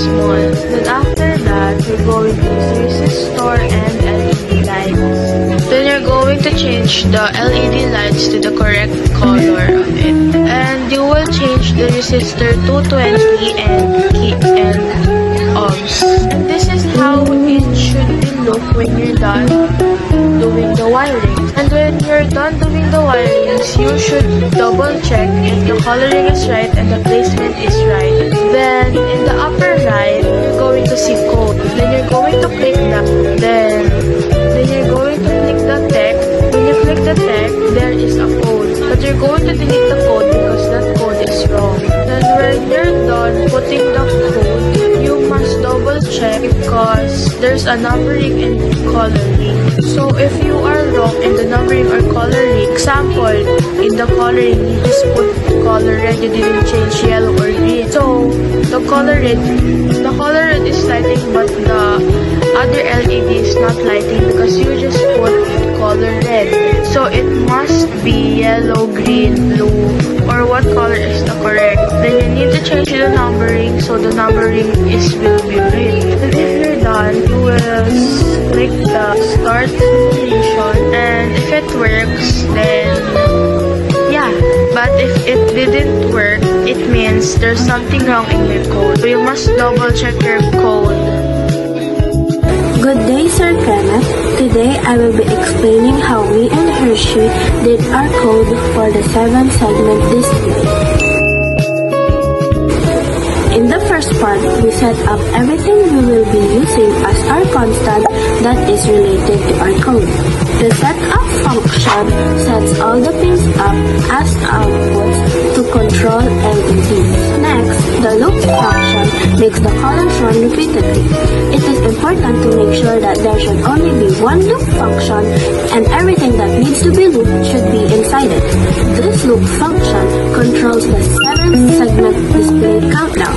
small. Then after that, you're going to use resistor and LED lights. Then you're going to change the LED lights to the correct color of it. And you will change the resistor to 20 and ohms. And this is how it should look when you're done doing the wiring. And when you're done doing the wirings, you should double check if the coloring is right and the placement is right. Then in the upper right, you're going to see code. Then you're going to click that. Then you're going to click the text. When you click the text, there is a code. But you're going to delete the code because that code is wrong. Then when you're done putting the code, you must double check because there's a numbering and coloring. So if you are wrong in the numbering or coloring, example, in the coloring you just put color red, you didn't change yellow or green. So the color red is lighting but the other LED is not lighting because you just put color red. So it must be yellow, green, blue, or what color is the correct. Then you need to change the numbering so the numbering will be green. And if you're done, you will click the start simulation, and if it works, then yeah. But if it didn't work, it means there's something wrong in your code. So you must double check your code. Good day, Sir Kenneth. Today I will be explaining how we and Hershey did our code for the 7-segment display. In the first part, we set up everything we will be using as our constant that is related to our code. The setup function sets all the pins up as outputs to control LEDs. Next, the loop function makes the colors run repeatedly. It is important to make sure that there should only be one loop function and everything that needs to be looped should be inside it. This loop function controls the 7-segment display countdown,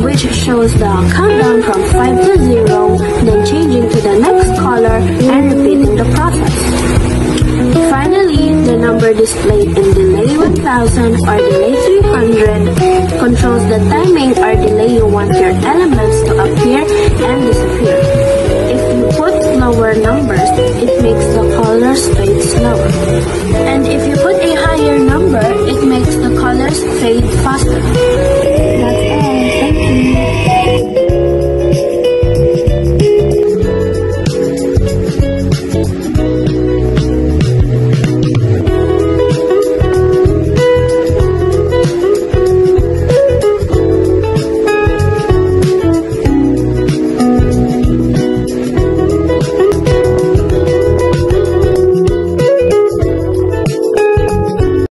which shows the countdown from 5 to 0, then changing to the next color and repeating the process. Finally, the number displayed in delay 1000 or delay 300 controls the timing or delay you want your elements to appear and disappear. If you put lower numbers, it makes the colors fade slower. And if you put a higher number, it makes the colors fade faster.